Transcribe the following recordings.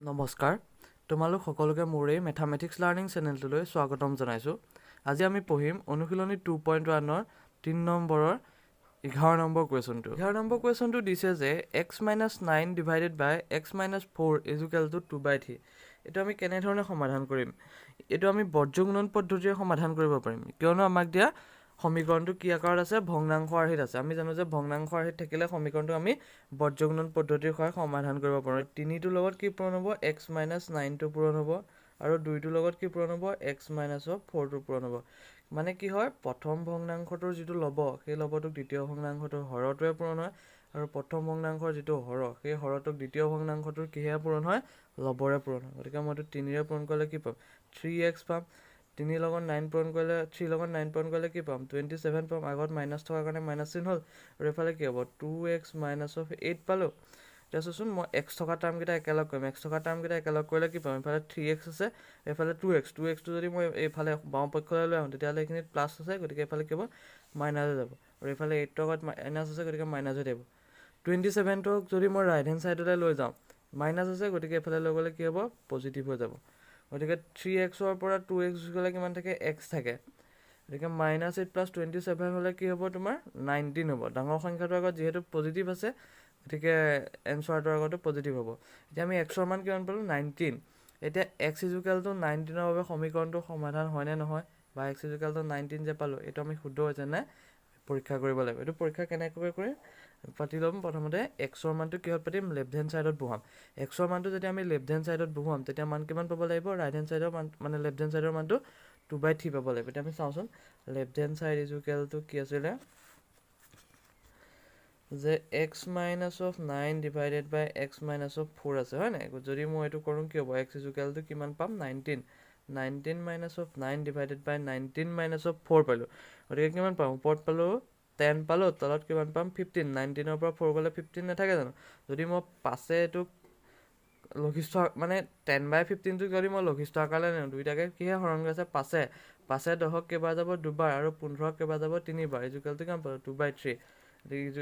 নমস্কাৰ তোমালোক সকলোকে মোৰ এই মেথামেটিক্স লাৰ্ণিং চেনেলটোলৈ স্বাগতম জনাইছোঁ। আজি আমি পঢ়িম অনুশীলনী 2.1 ৰ 3 নম্বৰৰ 11 নম্বৰ কুৱেশ্যনটো। 11 নম্বৰ কুৱেশ্যনটো দিছে যে x - 9 divided by x - 4 equal to 2/3। এইটো আমি কেনেধৰণে সমাধান কৰিম? এইটো আমি বৰ্জগুণন পদ্ধতিৰে সমাধান কৰিব পাৰিম, কিয়নো আমাক দিয়া সমীকৰণটো কি আকাৰত আছে? ভগ্নাংশ আৰ্হিত আছে। আমি জানো যে ভগ্নাংশ আৰ্হিত থাকিলে সমীকৰণটো আমি বৰ্জগুণন পদ্ধতিৰ সহায়ত সমাধান কৰিব পাৰোঁ। 3টোৰ লগত কি পূৰণ হ'ব? x - 9টো পূৰণ হ'ব, আৰু 2টোৰ লগত কি পূৰণ হ'ব? x - 4টো পূৰণ হ'ব। মানে কি হয়, প্ৰথম ভগ্নাংশটোৰ যিটো লব সেই লবটোক দ্বিতীয় ভগ্নাংশটোৰ হৰটোৱে পূৰণ হয়, আৰু প্ৰথম ভগ্নাংশৰ যিটো হৰ সেই হৰটোক দ্বিতীয় ভগ্নাংশটোৰ কিহে পূৰণ হয়? লবৰে পূৰণ হয়। গতিকে মইতো 3ৰে পূৰণ কৰিলে কি পাম? 3x পাম। 3 লগত 9 পূৰণ কৰিলে 3 লগত 9 পূৰণ কৰিলে কি পাম? 27 পাম। আগত মাইনাছ থকাৰ কাৰণে মাইনাছ চিন হ'ল, আৰু এইফালে কি হ'ব? 2x - 8 পালোঁ। এতিয়া চোন মই x থকা টাৰ্মকেইটা একেলগ কৰিম। x থকা টাৰ্মকেইটা একেলগ কৰিলে কি পাম? এইফালে 3x আছে, এইফালে 2xটো যদি মই এইফালে বাওঁ পক্ষলৈ লৈ আহোঁ তেতিয়াহ'লে এইখিনিত প্লাছ আছে, গতিকে এইফালে কি হ'ব? মাইনাছ হৈ যাব। আৰু এইফালে 8ৰ লগত মাইনাছ আছে, গতিকে মাইনাছ হৈ থাকিব। 27টোক যদি মই ৰাইট হেণ্ড ছাইডলৈ লৈ যাওঁ, মাইনাছ আছে, গতিকে এইফালে লৈ গ'লে কি হ'ব? পজিটিভ হৈ যাব। গতিকে 3xৰ পৰা 2x গ'লে কিমান থাকে? x থাকে। গতিকে -8 + 27 হ'লে কি হ'ব? তোমাৰ 19 হ'ব। ডাঙৰ সংখ্যাটোৰ আগত যিহেতু পজিটিভ আছে, গতিকে এনচাৰটোৰ আগতো পজিটিভ হ'ব। এতিয়া আমি xৰ মান কিমান পালোঁ? 19। এতিয়া x = 19ৰ বাবে সমীকৰণটো সমাধান হয়নে নহয়, বা x = 19 যে পালোঁ, এইটো আমি শুদ্ধ হৈছে নে পৰীক্ষা কৰিব লাগিব। এইটো পৰীক্ষা কেনেকৈ কৰিম? পাতি ল'ম। প্ৰথমতে xৰ মানটো কিহত পাতিম? লেফ্ট হেণ্ড ছাইডত বহুৱাম। xৰ মানটো যেতিয়া আমি লেফ্ট হেণ্ড ছাইডত বহুৱাম, তেতিয়া মান কিমান পাব লাগিব? ৰাইট হেণ্ড ছাইডৰ মান, মানে লেফ্ট হেণ্ড ছাইডৰ মানটো 2/3 পাব লাগিব। এতিয়া আমি চাওঁচোন, লেফ্ট হেণ্ড ছাইড = কি আছিলে যে x - 9 ডিভাইডেড বাই x - 4 আছে, হয় নাই? যদি মই এইটো কৰোঁ কি হ'ব? x = কিমান পাম? 19 - 9 ডিভাইডেড বাই 19 - 4 পালোঁ। গতিকে কিমান পাম? ওপৰত পালোঁ 10 পালোঁ, তলত কিমান পাম? 15। 19ৰ পৰা 4 গ'লে 15 নাথাকে জানো? যদি মই পাছে এইটোক লঘিষ্ঠ, মানে 10/15টোক যদি মই লঘিষ্ঠ আকাৰলৈ নিওঁ, দুইটাকে কিহে হৰণ কৰি আছে? পাছে 10ক কেইবাৰ যাব? দুবাৰ, আৰু 15ক কেইবাৰ যাব? 3বাৰ। = কিমান পালোঁ? 2/3।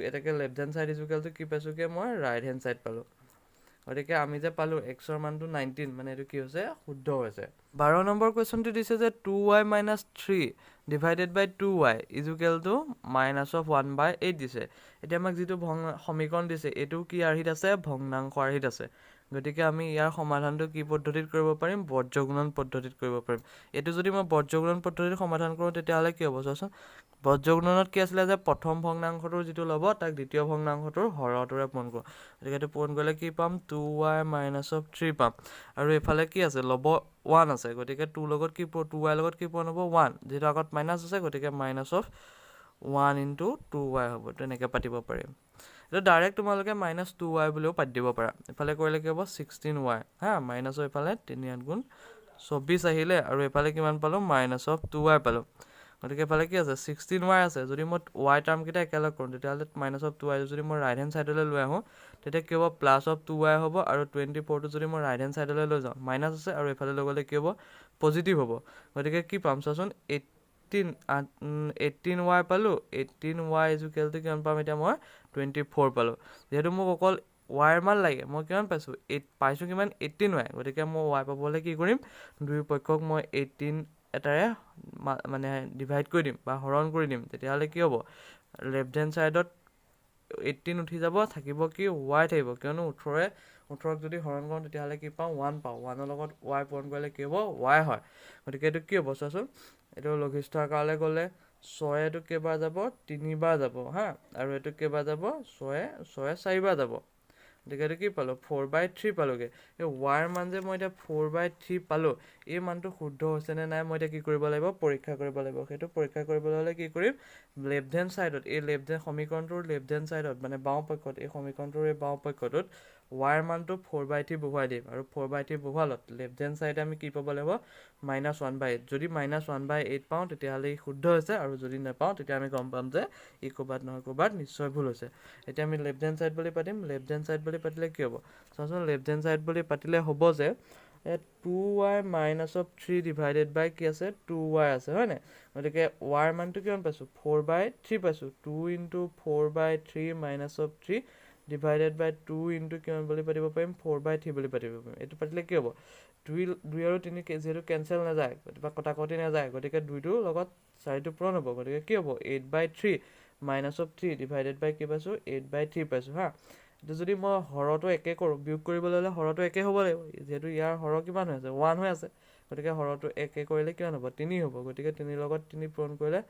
এটাকে লেফ্ট হেণ্ড ছাইড = কি পাইছোঁগৈ মই? ৰাইট হেণ্ড ছাইড পালোঁ। গতিকে আমি যে পালোঁ xৰ মানটো 19, মানে এইটো কি হৈছে? শুদ্ধ হৈছে। 12 নম্বৰ কুৱেশ্যনটো দিছে যে 2y - 3 ডিভাইডেড বাই 2y = -1/8 দিছে। এতিয়া আমাক যিটো সমীকৰণ দিছে, এইটো কি আৰ্হিত আছে? ভগ্নাংশ আৰ্হিত আছে। গতিকে আমি ইয়াৰ সমাধানটো কি পদ্ধতিত কৰিব পাৰিম? বৰ্জগুণন পদ্ধতিত কৰিব পাৰিম। এইটো যদি মই বৰ্জগুণন পদ্ধতিত সমাধান কৰোঁ, তেতিয়াহ'লে কি হ'ব চোৱাচোন। বৰ্জগুণনত কি আছিলে যে প্ৰথম ভগ্নাংশটোৰ যিটো ল'ব তাক দ্বিতীয় ভগ্নাংশটোৰ হৰটোৰে পূৰণ কৰোঁ। গতিকে এইটো পূৰণ কৰিলে কি পাম? 2y - 3 পাম। আৰু এইফালে কি আছে? ল'ব 1 আছে, গতিকে 2y লগত কি পূৰণ হ'ব? 1। যিহেতু আগত মাইনাছ আছে, গতিকে -1 × 2y হ'ব। তেনেকৈ পাতিব পাৰিম। এইটো ডাইৰেক্ট তোমালোকে -2y বুলিও পাতি দিব পাৰা। এইফালে কৰিলে কি হ'ব? 16y, হা, মাইনাছৰ এইফালে 3 × 8 = 24 আহিলে, আৰু এইফালে কিমান পালোঁ? -2y পালোঁ। গতিকে এইফালে কি আছে? 16y আছে। যদি মই y টাৰ্মকেইটা একেলগ কৰোঁ, তেতিয়াহ'লে -2y যদি মই ৰাইট হেণ্ড ছাইডলৈ লৈ আহোঁ, তেতিয়া কি হ'ব? +2y হ'ব, আৰু 24টো যদি মই ৰাইট হেণ্ড ছাইডলৈ লৈ যাওঁ, মাইনাছ আছে, আৰু এইফালে লৈ গ'লে কি হ'ব? পজিটিভ হ'ব। গতিকে কি পাম চোৱাচোন, 18y পালোঁ। 18y = কিমান পাম এতিয়া মই? 24 পালোঁ। যিহেতু মোক অকল y ৰ মান লাগে, মই কিমান পাইছোঁ? পাইছোঁ কিমান? 18y। গতিকে মই y পাবলৈ কি কৰিম? দুয়ো পক্ষক মই 18 এটাৰে মানে ডিভাইড কৰি দিম, বা হৰণ কৰি দিম। তেতিয়াহ'লে কি হ'ব? লেফ্ট হেণ্ড ছাইডত 18 উঠি যাব, থাকিব কি? y থাকিব, কিয়নো 18ক যদি হৰণ কৰোঁ তেতিয়াহ'লে কি পাওঁ? 1 পাওঁ। 1ৰ লগত y পূৰণ কৰিলে কি হ'ব? y হয়। গতিকে এইটো কি হ'ব চোৱাচোন, এইটো লঘিষ্ঠ আকাৰলৈ গ'লে 6 এইটো কেইবাৰ যাব? 3বাৰ যাব, হা, আৰু এইটো কেইবাৰ যাব? 6 4বাৰ যাব। গতিকে এইটো কি পালোঁ? 4/3 পালোঁগৈ। এই y ৰ মান যে মই এতিয়া 4/3 পালোঁ, এই মানটো শুদ্ধ হৈছেনে নাই মই এতিয়া কি কৰিব লাগিব? পৰীক্ষা কৰিব লাগিব। সেইটো পৰীক্ষা কৰিবলৈ হ'লে কি কৰিম? লেফ্ট হেণ্ড ছাইডত, এই সমীকৰণটোৰ লেফ্ট হেণ্ড ছাইডত, মানে বাওঁ পক্ষত, এই সমীকৰণটোৰ এই বাওঁ পক্ষটোত y ৰ মানটো 4/3 বহুৱাই দিম, আৰু 4/3 বহুৱালত লেফ্ট হেণ্ড ছাইডে আমি কি পাব লাগিব? -1/8। যদি -1/8 পাওঁ, তেতিয়াহ'লে ই শুদ্ধ হৈছে, আৰু যদি নাপাওঁ, তেতিয়া আমি গম পাম যে ই ক'ৰবাত নহয় ক'ৰবাত নিশ্চয় ভুল হৈছে। এতিয়া আমি লেফ্ট হেণ্ড ছাইড বুলি পাতিম। লেফ্ট হেণ্ড ছাইড বুলি পাতিলে কি হ'ব চাওঁচোন? লেফ্ট হেণ্ড ছাইড বুলি পাতিলে হ'ব যে 2y - 3 ডিভাইডেড বাই কি আছে? 2y আছে, হয় নাই? গতিকে y ৰ মানটো কিমান পাইছোঁ? 4/3 পাইছোঁ। 2 × 4/3 - 3 ডিভাইডেড বাই 2 ইনটু কিমান বুলি পাতিব পাৰিম 4/3 বুলি পাতিব পাৰিম এইটো পাতিলে কি হ'ব 2 আৰু 3 যিহেতু কেনচেল নাযায় বা কটাকটি নাযায় গতিকে 2টোৰ লগত 4টো পূৰণ হ'ব গতিকে কি হ'ব 8/3 মাইনাছ অফ 3 ডিভাইডেড বাই কি পাইছোঁ 8/3 পাইছোঁ হা এইটো যদি মই হৰটো একে কৰোঁ বিয়োগ কৰিবলৈ হ'লে হৰটো একে হ'ব লাগিব যিহেতু ইয়াৰ হৰ কিমান হৈ আছে 1 হৈ আছে গতিকে হৰটো একে কৰিলে কিমান হ'ব 3 হ'ব গতিকে 3 লগত 3 পূৰণ কৰিলে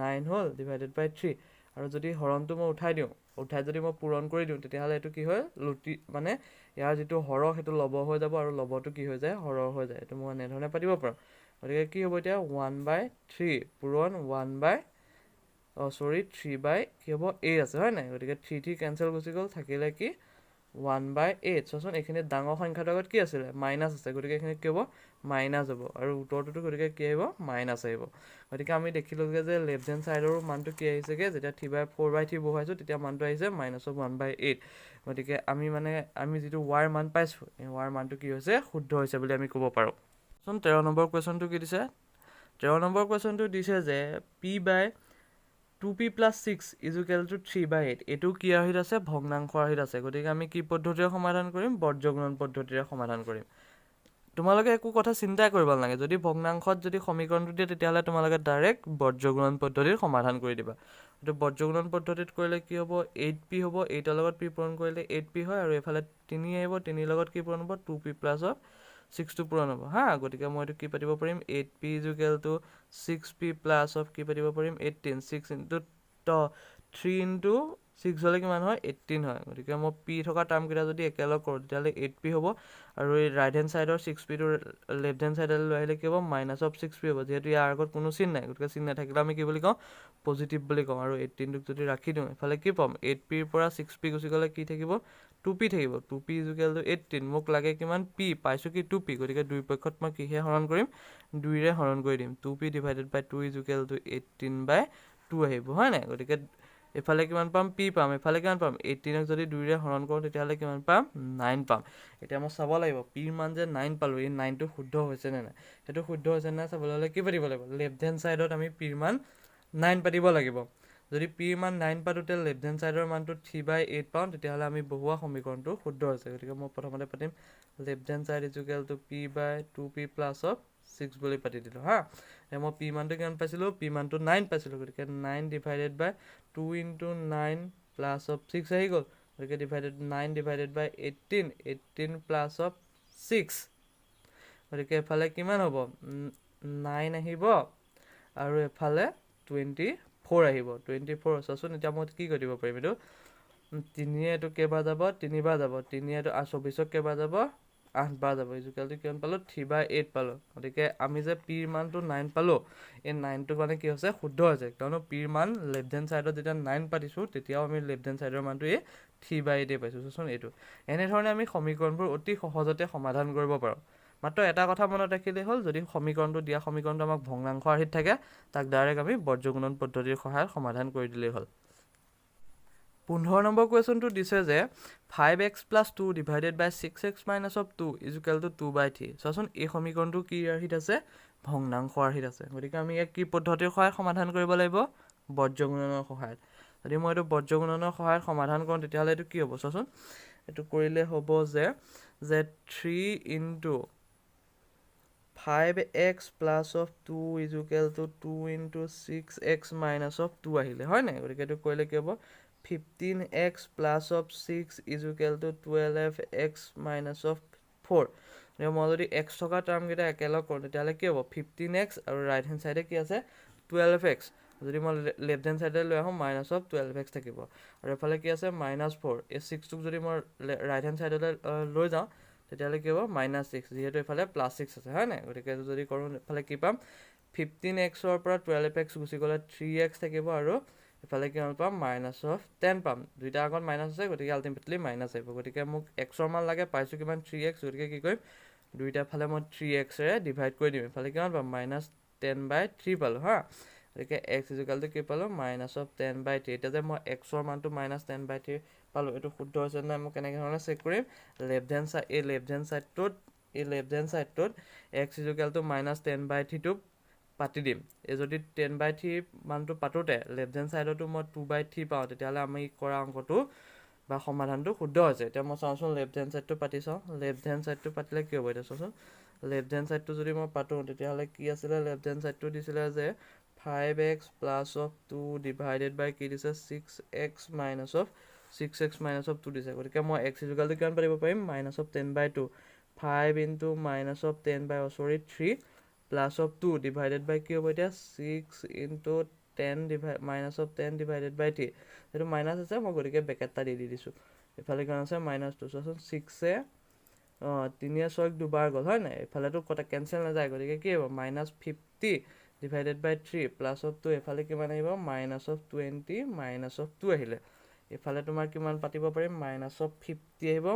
9 হ'ল ডিভাইডেড বাই 3 আৰু যদি হৰণটো মই উঠাই দিওঁ উঠাই যদি মই পূৰণ কৰি দিওঁ তেতিয়াহ'লে এইটো কি হয় লুটি মানে ইয়াৰ যিটো হৰ সেইটো লব হৈ যাব আৰু লবটো কি হৈ যায় হৰ হৈ যায় এইটো মই এনেধৰণে পাতিব পাৰোঁ গতিকে কি হ'ব এতিয়া 1/3 পূৰণ 3 কি হ'ব 8 আছে হয় নাই গতিকে 3 কেনচেল গুচি গ'ল থাকিলে কি 1/8 চোৱাচোন এইখিনিত ডাঙৰ সংখ্যাটোৰ আগত কি আছিলে মাইনাছ আছে গতিকে এইখিনিত কি হ'ব মাইনাছ হ'ব আৰু উত্তৰটোতো গতিকে কি আহিব মাইনাছ আহিব গতিকে আমি দেখিলোঁগৈ যে লেফ্ট হেণ্ড ছাইডৰ মানটো কি আহিছেগৈ যেতিয়া 4/3 বহুৱাইছোঁ তেতিয়া মানটো আহিছে -1/8 গতিকে আমি যিটো ৱাইৰ মান পাইছোঁ এই ৱাইৰ মানটো কি হৈছে শুদ্ধ হৈছে বুলি আমি ক'ব পাৰোঁ 13 নম্বৰ কুৱেশ্যনটো কি দিছে 13 নম্বৰ কুৱেশ্যনটো দিছে যে p/2p + 6 = 3/8 এইটো কি আৰ্হিত আছে ভগ্নাংশ আৰ্হিত আছে গতিকে আমি কি পদ্ধতিৰে সমাধান কৰিম বৰ্গগুণন পদ্ধতিৰে সমাধান কৰিম তোমালোকে একো কথা চিন্তাই কৰিব নালাগে যদি ভগ্নাংশত যদি সমীকৰণটো দিয়ে তেতিয়াহ'লে তোমালোকে ডাইৰেক্ট বৰ্গগুণন পদ্ধতিৰ সমাধান কৰি দিবা এইটো বৰ্গগুণন পদ্ধতিত কৰিলে কি হ'ব 8p হ'ব 8ৰ লগত p পূৰণ কৰিলে 8p হয় আৰু এইফালে 3 আহিব 3ৰ লগত কি পূৰণ হ'ব 2p + 6টো পূৰণ হ'ব হা গতিকে মই এইটো কি পাতিব পাৰিম 8p = 6p + কি পাতিব পাৰিম 18 6 * 3 * 6 হ'লে কিমান হয় 18 হয় গতিকে মই p থকা টাৰ্মকেইটা যদি একেলগ কৰোঁ তেতিয়াহ'লে 8p হ'ব আৰু এই ৰাইট হেণ্ড ছাইডৰ 6pটো লেফ্ট হেণ্ড ছাইডলৈ লৈ আহিলে কি হ'ব -6p হ'ব যিহেতু ইয়াৰ আগত কোনো চিন নাই গতিকে চিন নাথাকিলে আমি কি বুলি কওঁ পজিটিভ বুলি কওঁ আৰু 18টোক যদি ৰাখি দিওঁ এইফালে কি পাম 8pৰ পৰা 6p গুচি গ'লে কি থাকিব 2p থাকিব 2p = 18 মোক লাগে কিমান p পাইছোঁ কি 2p গতিকে দুই পক্ষত মই কিহে হৰণ কৰিম 2ৰে হৰণ কৰি দিম 2p / 2 = 18/2 আহিব হয় নাই গতিকে এফালে কিমান পাম p পাম এফালে কিমান পাম 18ক যদি 2ৰে হৰণ কৰোঁ তেতিয়াহ'লে কিমান পাম 9 পাম এতিয়া মই চাব লাগিব p ৰ মান যে 9 পালোঁ এই 9টো শুদ্ধ হৈছে নে নাই সেইটো শুদ্ধ হৈছে নে নাই চাবলৈ হ'লে কি পাতিব লাগিব লেফ্ট হেণ্ড ছাইডত আমি p ৰ মান 9 পাতিব লাগিব যদি p ৰ মান 9 পাতোঁতে লেফ্ট হেণ্ড ছাইডৰ মানটো 3/8 পাওঁ তেতিয়াহ'লে আমি বহুৱা সমীকৰণটো শুদ্ধ হৈছে গতিকে মই প্ৰথমতে পাতিম লেফ্ট হেণ্ড ছাইড = p/2p + 6 বুলি পাতি দিলোঁ হা এতিয়া মই p মানটো কিমান পাইছিলোঁ p মানটো 9 পাইছিলোঁ গতিকে 9 / 2 * 9 + 6 আহি গ'ল গতিকে 9 / 18 18 + 6 গতিকে এফালে কিমান হ'ব 9 আহিব আৰু এফালে 24 আহিব 24 চোৱাচোন এতিয়া মই কি কৰিব পাৰিম এইটো 3 এইটো কেইবাৰ যাব 3বাৰ যাব 3 এইটো 24ক কেইবাৰ যাব 8 বাৰ যাব = কিমান পালোঁ 3/8 পালোঁ গতিকে আমি যে p ৰ মানটো 9 পালোঁ এই 9টো মানে কি হৈছে শুদ্ধ হৈছে কিয়নো p ৰ মান লেফ্ট হেণ্ড ছাইডত যেতিয়া 9 পাতিছোঁ তেতিয়াও আমি লেফ্ট হেণ্ড ছাইডৰ মানটো এই 3/8 পাইছোঁ চোৱাচোন এইটো এনেধৰণে আমি সমীকৰণবোৰ অতি সহজতে সমাধান কৰিব পাৰোঁ মাত্ৰ এটা কথা মনত ৰাখিলেই হ'ল যদি সমীকৰণটো আমাক ভগ্নাংশ আৰ্হিত থাকে তাক ডাইৰেক্ট আমি বৰ্গগুণন পদ্ধতিৰ সহায়ত সমাধান কৰি দিলেই হ'ল 15 নম্বৰ কুৱেশ্যনটো দিছে যে 5x + 2 / 6x - 2 = 2/3 চোৱাচোন এই সমীকৰণটো কি আৰ্হিত আছে ভগ্নাংশ আৰ্হিত আছে গতিকে আমি ইয়াক কি পদ্ধতিৰ সহায়ত সমাধান কৰিব লাগিব বৰ্গগুণনৰ সহায়ত যদি মই এইটো বৰ্গগুণনৰ সহায়ত সমাধান কৰোঁ তেতিয়াহ'লে এইটো কি হ'ব চোৱাচোন এইটো কৰিলে হ'ব যে 3 * 5x + 2 = 2 * 6x - 2 আহিলে হয় নাই গতিকে এইটো কৰিলে কি হ'ব 15x + 6 = 12x - 4 মই যদি x থকা টাৰ্মকেইটা একেলগ কৰোঁ তেতিয়াহ'লে কি হ'ব 15x আৰু ৰাইট হেণ্ড ছাইডে কি আছে 12x যদি মই লেফ্ট হেণ্ড ছাইডে লৈ আহোঁ -12x থাকিব আৰু এফালে কি আছে -4 এই 6টোক যদি মই ৰাইট হেণ্ড ছাইডলৈ লৈ যাওঁ তেতিয়াহ'লে কি হ'ব -6 যিহেতু এইফালে +6 আছে হয় নাই গতিকে এইটো যদি কৰোঁ এফালে কি পাম 15xৰ পৰা 12x গুচি গ'লে 3x থাকিব আৰু এফালে কিমান পাম -10 পাম দুইটা আগত মাইনাছ আছে গতিকে আল্টিমেটলি মাইনাছ আহিব গতিকে মোক xৰ মান লাগে পাইছোঁ কিমান 3x গতিকে কি কৰিম দুইটা ফালে মই 3xৰে ডিভাইড কৰি দিম এফালে কিমান পাম -10/3 পালোঁ হা গতিকে x = কি পালোঁ -10/3 এতিয়া যে মই xৰ মানটো -10/3 পালোঁ এইটো শুদ্ধ হৈছে নাই মই কেনেকৈ ধৰণে চেক কৰিম লেফ্ট হেণ্ড ছাইডটোত x = -10/3টো পাতি দিম এই যদি 10/3 মানটো পাতোঁতে লেফ্ট হেণ্ড ছাইডতো মই 2/3 পাওঁ তেতিয়াহ'লে আমি কৰা অংকটো বা সমাধানটো শুদ্ধ হৈছে এতিয়া মই চাওঁচোন লেফ্ট হেণ্ড ছাইডটো পাতি চাওঁ লেফ্ট হেণ্ড ছাইডটো পাতিলে কি হ'ব এতিয়া চাওঁচোন লেফ্ট হেণ্ড ছাইডটো যদি মই পাতোঁ তেতিয়াহ'লে কি আছিলে লেফ্ট হেণ্ড ছাইডটো দিছিলে যে 5x plus of 2 divided by কি দিছে 6x minus of 6x minus of 2 দিছে গতিকে মই x ইকুৱেলটো কিমান পাতিব পাৰিম minus of 10/2 5 into minus of 3 plus of 2 divided by কি হ'ব এতিয়া 6 into 10 minus of 10 divided by 3 সেইটো মাইনাছ আছে মই গতিকে বেকেটটা দি দিছোঁ এফালে কিমান আছে মাইনাছ 2 চোৱাচোন 6 3 6 দুবাৰ গ'ল হয় নাই এফালেতো কটা কেঞ্চেল নাযায় গতিকে কি হ'ব -50 ডিভাইডেড বাই 3 প্লাছ অফ 2 এফালে কিমান আহিব মাইনাছ অফ 20 মাইনাছ অফ 2 আহিলে এফালে তোমাৰ কিমান পাতিব পাৰিম মাইনাছ অফ 50 আহিব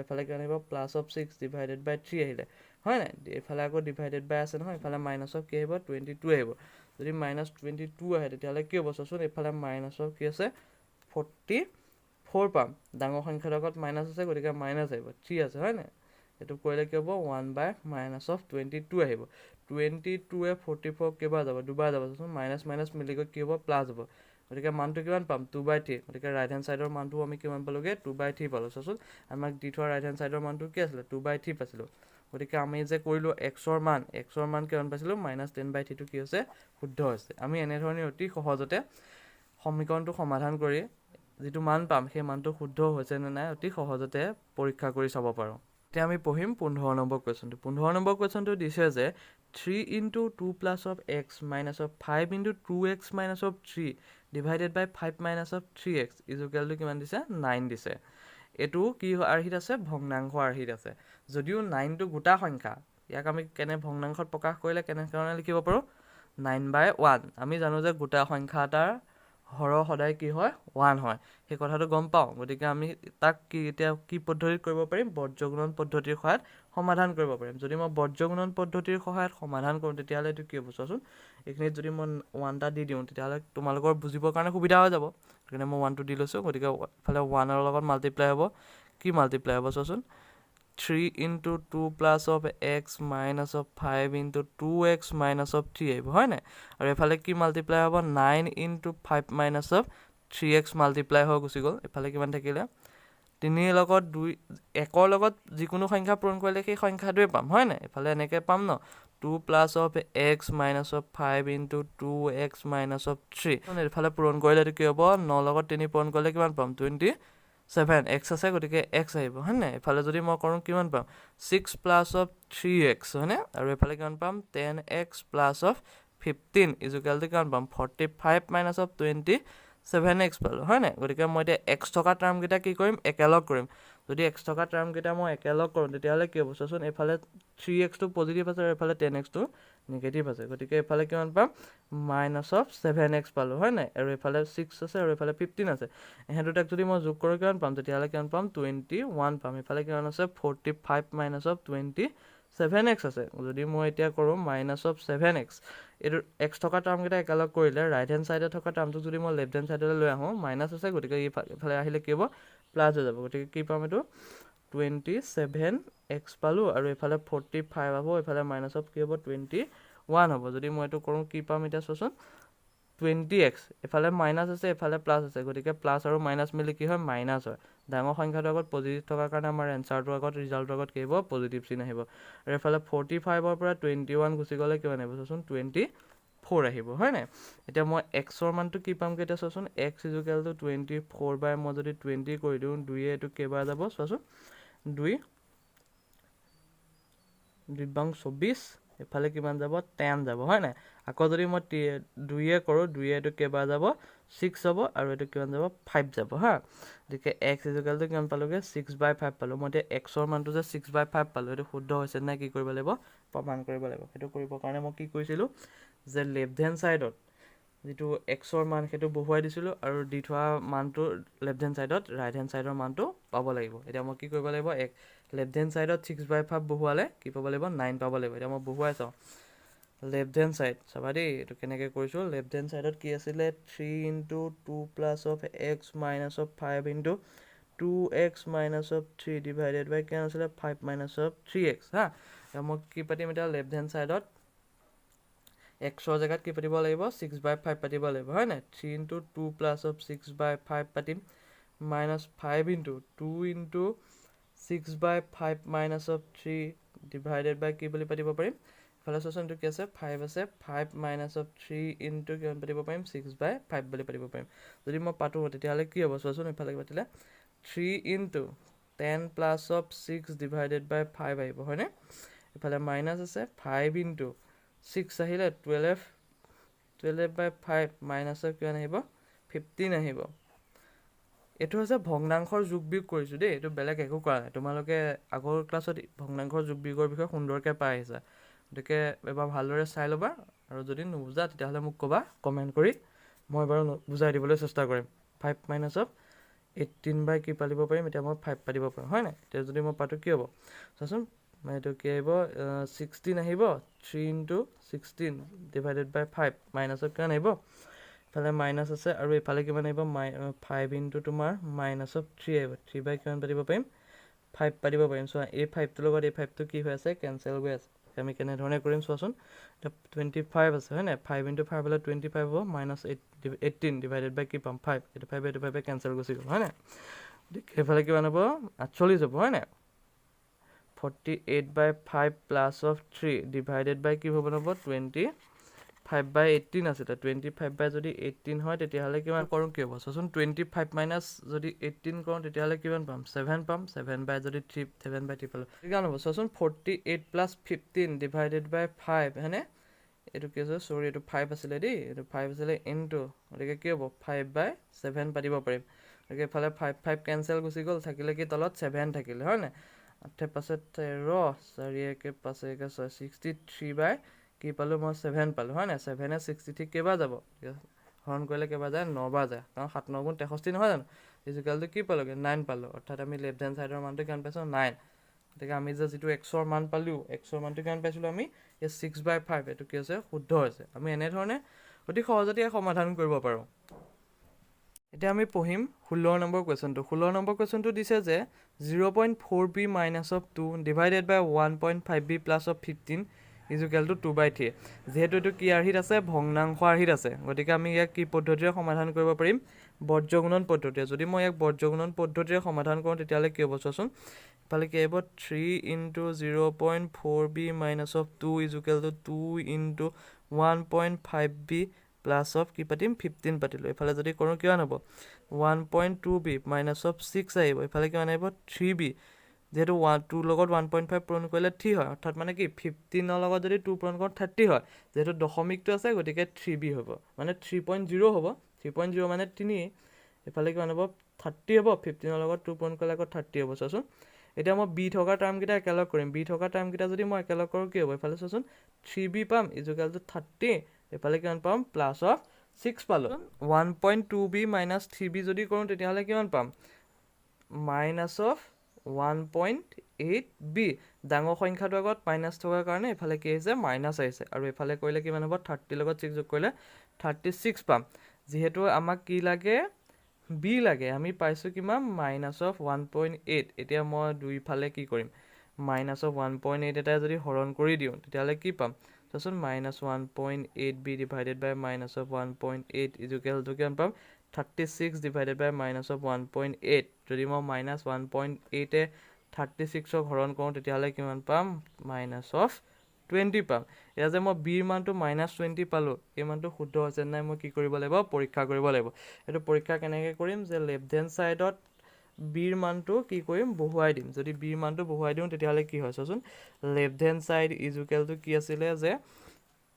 এফালে কিমান আহিব প্লাছ অফ 6 ডিভাইডেড বাই 3 আহিলে হয় নাই এফালে আকৌ ডিভাইডেড বাই আছে নহয় এফালে মাইনাছ অফ কি আহিব 22 আহিব যদি -22 আহে তেতিয়াহ'লে কি হ'ব চাচোন এফালে মাইনাছ অফ কি আছে 44 পাম ডাঙৰ সংখ্যাৰ লগত মাইনাছ আছে গতিকে মাইনাছ আহিব 3 আছে হয় নাই এইটো কৰিলে কি হ'ব 1/-22 আহিব 22 44 কেইবাৰ যাব দুবাৰ যাব চাচোন মাইনাছ মাইনাছ মিলি গৈ কি হ'ব প্লাছ হ'ব গতিকে মানটো কিমান পাম 2/3 গতিকে ৰাইট হেণ্ড ছাইডৰ মানটো আমি কিমান পালোগে 2/3 পালোঁ চাচোন আমাক দি থোৱা ৰাইট হেণ্ড ছাইডৰ মানটো কি আছিলে 2/3 পাইছিলোঁ গতিকে আমি যে কৰিলোঁ xৰ মান কিমান পাইছিলোঁ -10/3 টো কি হৈছে শুদ্ধ হৈছে আমি এনেধৰণে অতি সহজতে সমীকৰণটো সমাধান কৰি যিটো মান পাম সেই মানটো শুদ্ধ হৈছে নে নাই অতি সহজতে পৰীক্ষা কৰি চাব পাৰোঁ এতিয়া আমি পঢ়িম 15 নম্বৰ কুৱেশ্যনটো 15 নম্বৰ কুৱেশ্যনটো দিছে যে 3 into 2 plus of x minus of 5 into 2x minus of 3 divided by 5 minus of 3x is equal to কিমান দিছে 9 দিছে এটো কি আৰহিত আছে ভগ্নাংশ আৰহিত আছে যদিও 9 টো গোটা সংখ্যা ইয়াক আমি কেনে ভগ্নাংশত প্ৰকাশ কৰিলে কেনে ধৰণে লিখিব পাৰো 9/1 আমি জানো যে গোটা সংখ্যা এটাৰ হৰ সদায় কি হয় 1 হয় সেই কথাটো গম পাওঁ গতিকে আমি তাক কি এতিয়া কি পদ্ধতিত কৰিব পাৰিম বৰ্জ্যগুণন পদ্ধতিৰ সহায়ত সমাধান কৰিব পাৰিম যদি মই বৰ্জ্যগুণন পদ্ধতিৰ সহায়ত সমাধান কৰোঁ তেতিয়াহ'লে এইটো কি হ'ব চোৱাচোন এইখিনিত যদি মই 1 টা দি দিওঁ তেতিয়াহ'লে তোমালোকৰ বুজিবৰ কাৰণে সুবিধা হৈ যাব গতিকে মই 1 টো দি লৈছোঁ গতিকে ফালে 1 ৰ লগত মাল্টিপ্লাই হ'ব কি মাল্টিপ্লাই হ'ব চোৱাচোন 3 into 2 plus of x minus of 5 into 2x minus of 3 আহিব হয় নাই আৰু এফালে কি মাল্টিপ্লাই হ'ব 9 into 5 minus of 3x multiply হৈ গুচি গ'ল এফালে কিমান থাকিলে 3 ৰ লগত 2 1 ৰ লগত যিকোনো সংখ্যা পূৰণ কৰিলে সেই সংখ্যাটোৱে পাম হয় নাই এফালে এনেকৈ পাম ন 2 plus of x minus of 5 into 2x minus of 3 এফালে পূৰণ কৰিলে কি হ'ব 9 লগত 3 পূৰণ কৰিলে কিমান পাম 27 x আছে গতিকে x আহিব হয় নাই এফালে যদি মই কৰোঁ কিমান পাম 6 plus of 3x হয় নাই আৰু এফালে কিমান পাম 10x plus of 15 is equal to কিমান পাম 45 minus of 27x পালোঁ হয় নাই গতিকে মই এতিয়া x থকা টাৰ্ম কেইটা কি কৰিম একেলগ কৰিম যদি x থকা টাৰ্ম কেইটা মই একেলগ কৰোঁ তেতিয়াহ'লে কি হ'ব চোৱাচোন এফালে 3x টো পজিটিভ আছে আৰু এফালে 10x টো নিগেটিভ আছে গতিকে এফালে কিমান পাম -7x পালোঁ হয় নাই আৰু এফালে 6 আছে আৰু এফালে 15 আছে এহে দুটাক যদি মই যোগ কৰোঁ কিমান পাম তেতিয়াহ'লে কিমান পাম 21 পাম এফালে কিমান আছে 45 - 27x আছে যদি মই এতিয়া কৰোঁ -7x এইটো x থকা টাৰ্ম কেইটা একেলগ কৰিলে ৰাইট হেণ্ড ছাইডে থকা টাৰ্মটো যদি মই লেফ্ট হেণ্ড ছাইডলৈ লৈ আহোঁ মাইনাছ আছে গতিকে ইফালে আহিলে কি হ'ব প্লাছ হৈ যাব গতিকে কি পাম এইটো 27x পালোঁ আৰু এফালে 45 হ'ব এফালে মাইনাছ অফ কি হ'ব 21 হ'ব যদি মই এইটো কৰোঁ কি পাম এতিয়া চোৱাচোন 20x এফালে মাইনাছ আছে এফালে প্লাছ আছে গতিকে প্লাছ আৰু মাইনাছ মিলি কি হয় মাইনাছ হয় ডাঙৰ সংখ্যাটোৰ আগত পজিটিভ থকাৰ কাৰণে আমাৰ এনচাৰটোৰ আগত ৰিজাল্টৰ আগত কি হ'ব পজিটিভ চিন আহিব আৰু এফালে 45 ৰ পৰা 21 গুচি গ'লে কিমান আহিব চোৱাচোন 24 আহিব হয় নাই এতিয়া মই x ৰ মানটো কি পাম কেতিয়া চোৱাচোন x = 24 বাই মই যদি 20 কৰি দিওঁ 2 এ এইটো কেইবাৰ যাব চোৱাচোন 2 24 এফালে কিমান যাব 10 যাব হয় নাই আকৌ যদি মই 2 এ কৰোঁ 2 এ এইটো কেইবাৰ যাব 6 হ'ব আৰু এইটো কিমান যাব 5 যাব হা গতিকে x = কিমান পালোঁগৈ 6/5 পালোঁ মই এতিয়া x ৰ মানটো যে 6/5 পালোঁ এইটো শুদ্ধ হৈছে নাই কি কৰিব লাগিব প্ৰমাণ কৰিব লাগিব সেইটো কৰিবৰ কাৰণে মই কি কৰিছিলোঁ যে লেফ্ট হেণ্ড ছাইডত যিটো x ৰ মান সেইটো বহুৱাই দিছিলোঁ আৰু দি থোৱা মানটো লেফ্ট হেণ্ড ছাইডত ৰাইট হেণ্ড ছাইডৰ মানটো পাব লাগিব এতিয়া মই কি কৰিব লাগিব লেফ্ট হেণ্ড ছাইডত 6/5 বহুৱালে কি পাব লাগিব 9 পাব লাগিব এতিয়া মই বহুৱাই চাওঁ লেফ্ট হেণ্ড ছাইড চাবা দেই এইটো কেনেকৈ কৰিছোঁ লেফ্ট হেণ্ড ছাইডত কি আছিলে 3 into 2 plus of x minus of 5 into 2x minus of 3 divided by কিমান আছিলে 5 minus of 3x হা এতিয়া মই কি পাতিম এতিয়া লেফ্ট হেণ্ড ছাইডত x ৰ জেগাত কি পাতিব লাগিব 6/5 পাতিব লাগিব হয় নাই 3 into 2 plus of 6/5 পাতিম minus 5 into 2 into 6 by 5 minus of 3 divided by কি বুলি পাতিব পাৰিম ইফালে চোৱাচোন এইটো কি আছে 5 আছে 5 minus of 3 into কিমান পাতিব পাৰিম 6 by 5 বুলি পাতিব পাৰিম যদি মই পাতো তেতিয়াহ'লে কি হ'ব চোৱাচোন ইফালে পাতিলে 3 into 10 plus of 6 divided by 5 আহিব হয়নে ইফালে মাইনাস আছে 5 into 6 আহিলে 12 by 5 minus of কিমান আহিব 15 আহিব এটো হৈছে ভগ্নাংশৰ যোগ বিয়োগ কৰিছো দেই এটো বেলেগ একো কৰা নাই তোমালোকে আগৰ ক্লাছত ভগ্নাংশৰ যোগ বিয়োগৰ বিষয়ে সুন্দৰকৈ পাই আহিছা গতিকে এবাৰ ভালদৰে চাই ল'বা আৰু যদি নুবুজা তেতিয়াহ'লে মোক ক'বা কমেন্ট কৰি মই বাৰু বুজাই দিবলৈ চেষ্টা কৰিম 5 minus of 18 by কি পালিব পাৰিম এতিয়া মই 5 পাতিব পাৰিম হয় না এতিয়া যদি মই পাতো কি হ'ব চাচোন মানে এইটো কি আহিব 16 আহিব 3 into 16 divided by 5 minus of কিমান আহিব ইফালে মাইনাস আছে আৰু ইফালে কিমান আহিব 5 into তোমাৰ minus of 3 আহিব 3 by কিমান পাতিব পাৰিম 5 পাতিব পাৰিম সো এই 5 টো লগত এই 5 টো কি হৈ আছে কেনসেল হৈ আছে আমি কেনে ধৰণে কৰিম চোৱাচোন 25 আছে হয় না 5 into 5 হলে 25 হ'ব minus 18 divided by কি পাম 5 এটা 5 কেনসেল গুচি গ'ল হয় না এফালে কিমান হ'ব 48 হ'ব হয় না 48 by 5 plus of 3 divided by কি হ'ব নব 25 by 18 আছে তা 25 by যদি 18 হয় তেতিয়াহলে কিমান কৰম কি হ'ব চোন 25 minus যদি 18 কৰম তেতিয়াহলে কিমান পাম 7 পাম 7 by যদি 3 7 by 3 পালো কিমান হ'ব চোন 48 plus 15 divided by 5 হয়নে এটো কি আছে সৰি এটো 5 আছিল দেই এটো 5 আছিল into গতিকে কি হ'ব 5 by 7 পাতিব পাৰিম গতিকে ফালে 5 5 কেনসেল গুচি গ'ল থাকিলে কি তলত 7 থাকিলে হয় না 8 পাছে 13 4 के पासे का 63 by কি পালো মই 7 পালো হয় না 7 এ 63 কেবা যাব হৰণ কৰিলে কেবা যায় 9 বা যায় কাৰণ 7 9 গুণ 63 নহয় জানো ইকুয়াল টু কি পালোগে 9 পালো অৰ্থাৎ আমি লেফট হ্যান্ড সাইডৰ মানটো কিমান পাইছো 9 গতিকে আমি যেটো x ৰ মান পালো x ৰ মানটো কিমান পাইছিলো আমি এই 6 by 5 এটো কি আছে শুদ্ধ হৈছে আমি এনে ধৰণে অতি সহজতে সমাধান কৰিব পাৰো এতিয়া আমি পঢ়িম 16 নম্বৰ কোৱেশ্চনটো 16 নম্বৰ কোৱেশ্চনটো দিছে যে 0.4b minus of 2 divided by 1.5b plus of 15 is equal to 2 by 3 যেহেতু এটো কি আৰহিত আছে ভগ্নাংশ আৰহিত আছে গতিকে আমি ইয়াক কি পদ্ধতিৰে সমাধান কৰিব পাৰিম বৰ্জ্যগুণন পদ্ধতিৰে যদি মই ইয়াক বৰ্জ্যগুণন পদ্ধতিৰে সমাধান কৰোঁ তেতিয়ালে কি হ'ব চোৱাচোন পালে কি হ'ব 3 into 0.4b minus of 2 is equal to 2 into 1.5b plus of কি পাতিম 15 পাতিলো এফালে যদি কৰো কিমান হ'ব 1.2b minus of 6 আহিব এফালে কিমান আহিব 3b যেহেতু 2 লগত 1.5 পূৰণ কৰিলে 3 হয় অৰ্থাৎ মানে কি 15 ৰ লগত যদি 2 পূৰণ কৰোঁ 30 হয় যেহেতু দশমিকটো আছে গতিকে 3b হ'ব মানে 3.0 হ'ব 3.0 মানে 3 এফালে কিমান হ'ব 30 হ'ব 15 ৰ লগত 2 পূৰণ কৰিলে আকৌ 30 হ'ব চোৱাচোন এতিয়া মই b থকা টাৰ্ম কিটা একেলগ কৰিম b থকা টাৰ্ম কিটা যদি মই একেলগ কৰো কি হ'ব এফালে চোৱাচোন 3b পাম ইকুয়াল টু 30 এফালে কিমান পাম প্লাস অফ 6 পালো 1.2b minus 3b যদি কৰো তেতিয়াহলে কিমান পাম minus of 1.8b ডাঙৰ সংখ্যাটোৰ আগত মাইনাস থকাৰ কাৰণে এফালে কি হৈছে মাইনাস আহিছে আৰু এফালে কৰিলে কিমান হ'ব 30 লগত 6 যোগ কৰিলে 36 পাম যেহেতু আমাক কি লাগে b লাগে আমি পাইছো কিমান minus of 1.8 এতিয়া মই দুই ফালে কি কৰিম minus of 1.8 এটা যদি হৰণ কৰি দিও তেতিয়ালে কি পাম চোন minus 1.8b divided by minus of 1.8 is equal to কিমান পাম 36 divided by minus of 1.8 যদি মই minus 1.8 এ 36 ক হৰণ কৰোঁ তেতিয়ালে কিমান পাম minus of 20 পাম এয়া যে মই b ৰ মানটো -20 পালো এই মানটো শুদ্ধ হৈছে নাই মই কি কৰিব লাগিব পৰীক্ষা কৰিব লাগিব এটো পৰীক্ষা কেনেকৈ কৰিম যে লেফট হ্যান্ড সাইডত b ৰ মানটো কি কৰিম বহুৱাই দিম যদি b ৰ মানটো বহুৱাই দিও তেতিয়ালে কি হয় চোন left hand side is equal to কি আছিল যে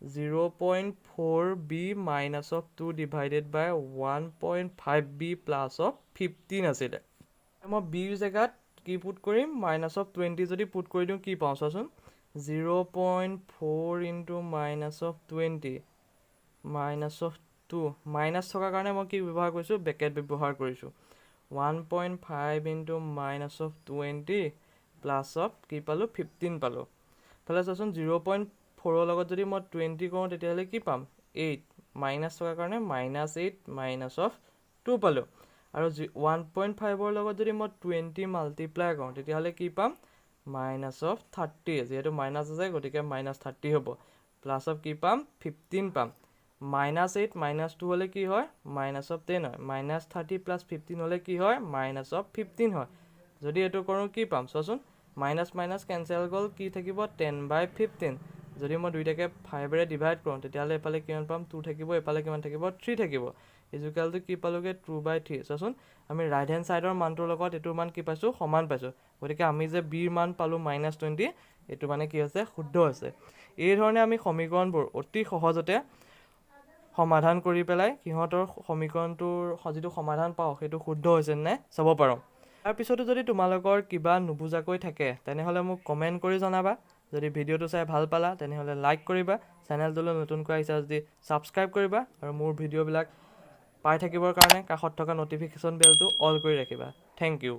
0.4b minus of 2 divided by 1.5b plus of 15 আছিল মই b ৰ জায়গাত কি পুট কৰিম minus of 20 যদি পুট কৰি দিও কি পাওঁ চোন 0.4 into minus of 20 minus of 2 minus থকা কাৰণে মই কি ব্যৱহাৰ কৰিছো ব্ৰেকেট ব্যৱহাৰ কৰিছো 1.5 into minus of 20 plus of কি পালো 15 পালো ফলে চোন 0.4 লগত যদি মই 20 কৰো তেতিয়ালে কি পাম 8 minus থকা কাৰণে -8 minus of 2 পালো আৰু 1.5 ৰ লগত যদি মই 20 মাল্টিপ্লাই কৰো তেতিয়ালে কি পাম minus of 30 যেহেতু মাইনাস আছে গতিকে -30 হ'ব প্লাস অফ কি পাম 15 পাম -8 -2 হ'লে কি হয় -10 হয় -30 + 15 হ'লে কি হয় -15 হয় যদি এইটো কৰোঁ কি পাম চোৱাচোন মাইনাছ মাইনাছ কেঞ্চেল গ'ল কি থাকিব 10/15 যদি মই দুইটাকে 5ৰে ডিভাইড কৰোঁ তেতিয়াহ'লে এফালে কিমান পাম 2 থাকিব এফালে কিমান থাকিব 3 থাকিব ইজুকেলটো কি পালোগে 2/3 চোৱাচোন আমি ৰাইট হেণ্ড ছাইডৰ মানটোৰ লগত এইটোৰ মান কি পাইছোঁ সমান পাইছোঁ গতিকে আমি যে বিৰ মান পালোঁ -20 এইটো মানে কি হৈছে শুদ্ধ হৈছে এই ধৰণে আমি সমীকৰণবোৰ অতি সহজতে সমাধান কৰি পেলাই সিহঁতৰ সমীকৰণটোৰ যিটো সমাধান পাওঁ সেইটো শুদ্ধ হৈছে নে চাব পাৰোঁ তাৰপিছতো যদি তোমালোকৰ কিবা নুবুজাকৈ থাকে তেনেহ'লে মোক কমেণ্ট কৰি জনাবা যদি ভিডিঅ'টো চাই ভাল পালা তেনেহ'লে লাইক কৰিবা চেনেলটোলৈ নতুনকৈ আহিছা যদি ছাবস্ক্ৰাইব কৰিবা আৰু মোৰ ভিডিঅ'বিলাক পাই থাকিবৰ কাৰণে কাষত থকা ন'টিফিকেশ্যন বেলটো অল কৰি ৰাখিবা থেংক ইউ